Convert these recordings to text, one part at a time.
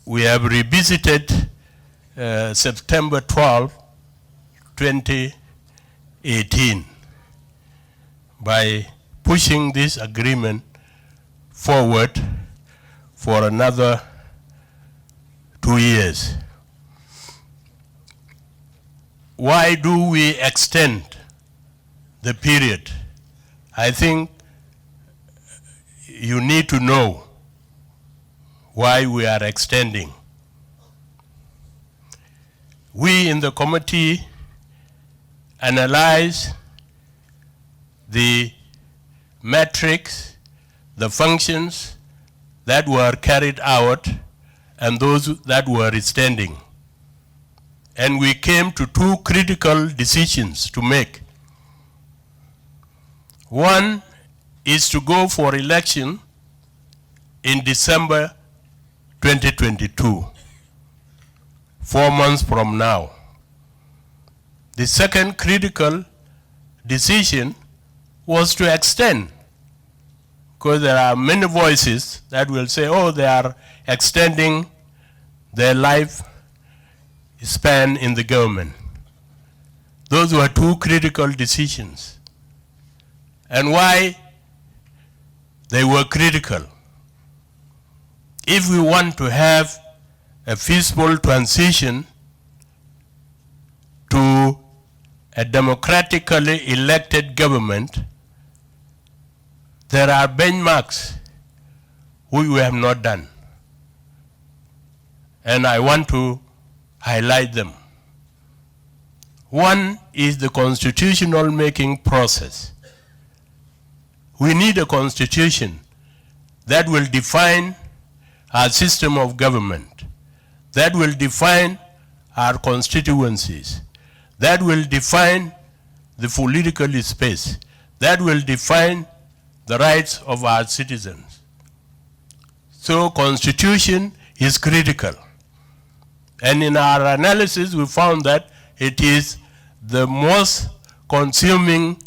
we have revisited September 12, 2018 by pushing this agreement forward for another 2 years. Why do we extend the period? I think you need to know why we are extending. We in the committee analyze the metrics, the functions that were carried out and those that were extending. And we came to two critical decisions to make. One is to go for election in December 2022, 4 months from now. The second critical decision was to extend, because there are many voices that will say, oh, they are extending their life span in the government. Those were two critical decisions. And why they were critical? If we want to have a peaceful transition to a democratically elected government, there are benchmarks which we have not done. And I want to highlight them. One is the constitutional making process. We need a constitution that will define our system of government, that will define our constituencies, that will define the political space, that will define the rights of our citizens. So constitution is critical. And in our analysis, we found that it is the most consuming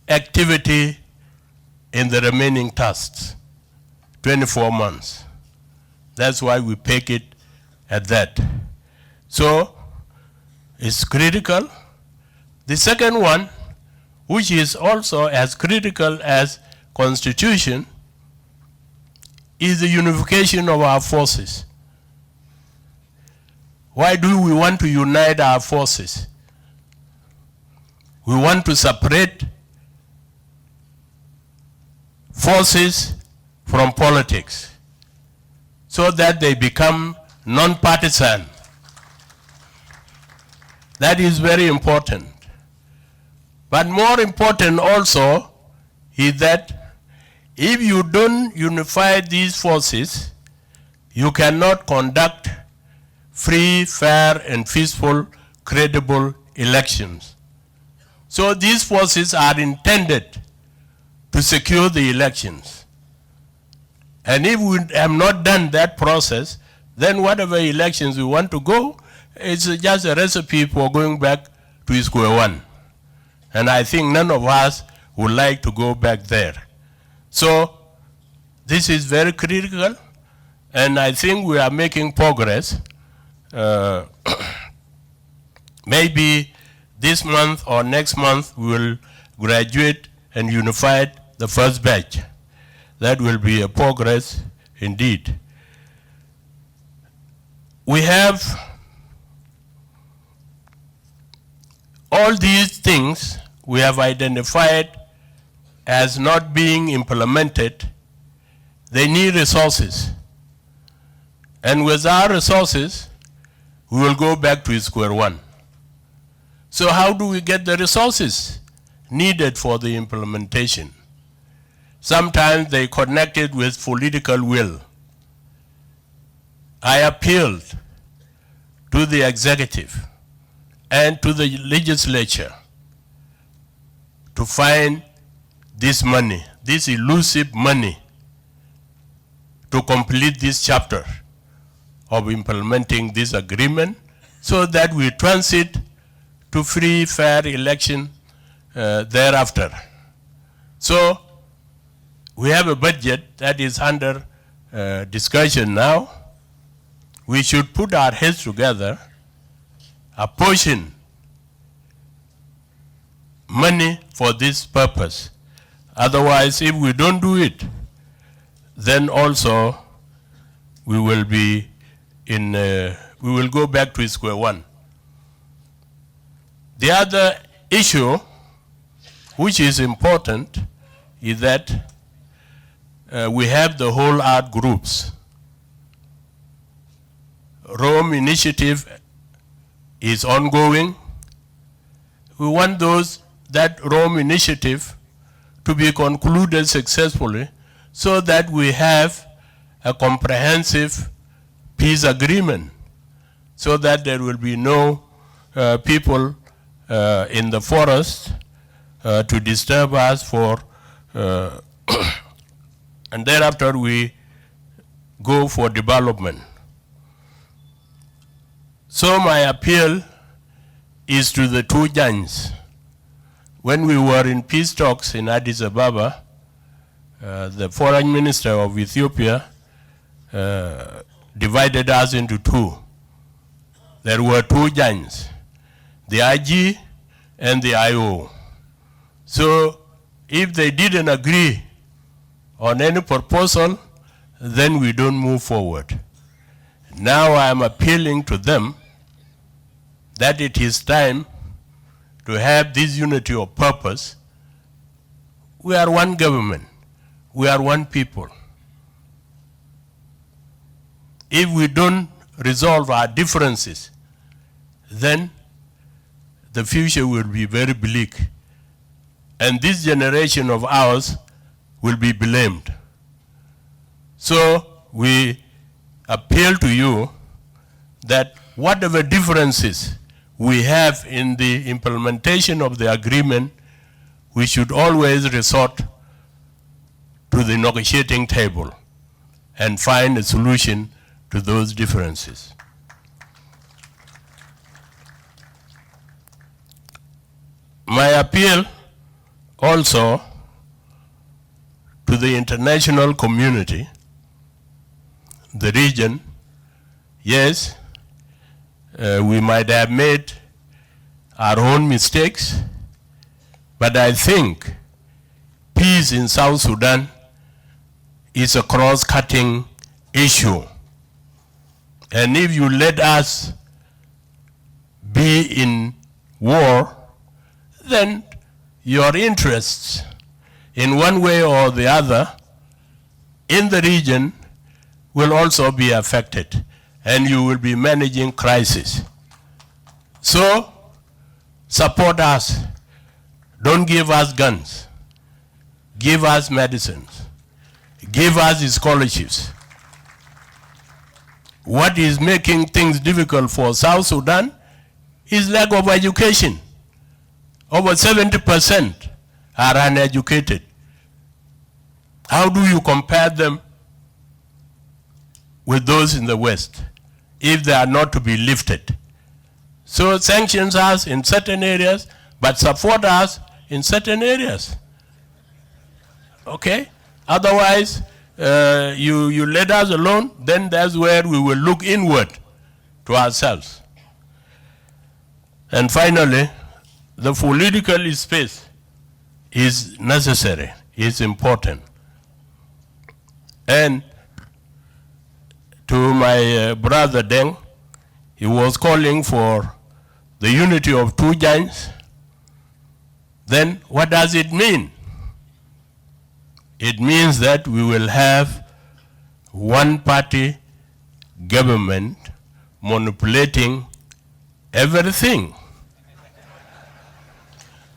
activity in the remaining tasks, 24 months. That's why we pick it at that. So it's critical. The second one, which is also as critical as constitution, is the unification of our forces. Why do we want to unite our forces? We want to separate forces from politics so that they become non-partisan. That is very important. But more important also is that if you don't unify these forces, you cannot conduct free, fair, and peaceful, credible elections. So these forces are intended to secure the elections. And if we have not done that process, then whatever elections we want to go, it's just a recipe for going back to square one. And I think none of us would like to go back there. So this is very critical, and I think we are making progress. Maybe this month or next month we will graduate and unify the first batch. That will be a progress indeed. We have all these things we have identified as not being implemented. They need resources. And with our resources, we will go back to square one. So how do we get the resources needed for the implementation? Sometimes they connected with political will. I appealed to the executive and to the legislature to find this money, this elusive money, to complete this chapter of implementing this agreement so that we transit to free, fair election thereafter. So we have a budget that is under discussion now. we should put our heads together, apportion money for this purpose. Otherwise, if we don't do it, then also we will be we will go back to square one. The other issue, which is important, is that we have the whole art groups. Rome initiative is ongoing. We want that Rome initiative to be concluded successfully so that we have a comprehensive peace agreement, so that there will be no people in the forest to disturb us and thereafter we go for development. So my appeal is to the two giants. When we were in peace talks in Addis Ababa, the foreign minister of Ethiopia divided us into two. There were two giants, the IG and the IO. So if they didn't agree on any proposal, then we don't move forward. Now I am appealing to them that it is time to have this unity of purpose. We are one government. We are one people. If we don't resolve our differences, then the future will be very bleak. And this generation of ours will be blamed. So we appeal to you that whatever differences we have in the implementation of the agreement, we should always resort to the negotiating table and find a solution to those differences. My appeal also to the international community, the region, yes, we might have made our own mistakes, but I think peace in South Sudan is a cross-cutting issue. And if you let us be in war, then your interests in one way or the other in the region will also be affected, and you will be managing crisis. So support us. Don't give us guns. Give us medicines. Give us scholarships. What is making things difficult for South Sudan is lack of education. Over 70% are uneducated. How do you compare them with those in the West if they are not to be lifted? So sanctions us in certain areas, but support us in certain areas. Okay? Otherwise, you let us alone, then that's where we will look inward to ourselves. And finally, the political space is necessary, is important. And to my brother Deng, he was calling for the unity of two giants. Then what does it mean? It means that we will have one-party government manipulating everything.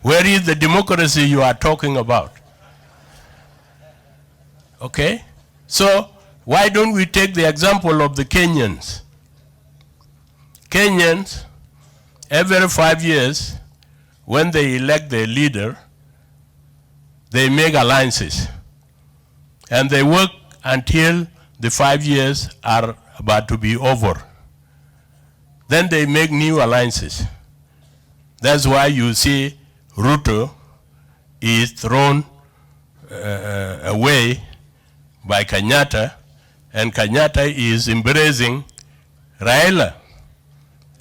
Where is the democracy you are talking about? Okay? So why don't we take the example of the Kenyans? Kenyans, every 5 years, when they elect their leader, they make alliances. And they work until the 5 years are about to be over. Then they make new alliances. That's why you see Ruto is thrown away by Kenyatta, and Kenyatta is embracing Raila,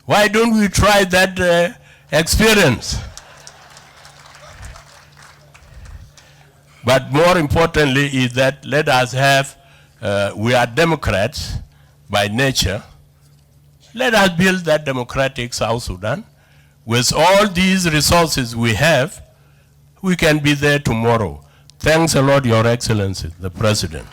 why don't we try that experience? But more importantly is that let us have, we are Democrats by nature. Let us build that democratic South Sudan. With all these resources we have, we can be there tomorrow. Thanks a lot, Your Excellency, the President.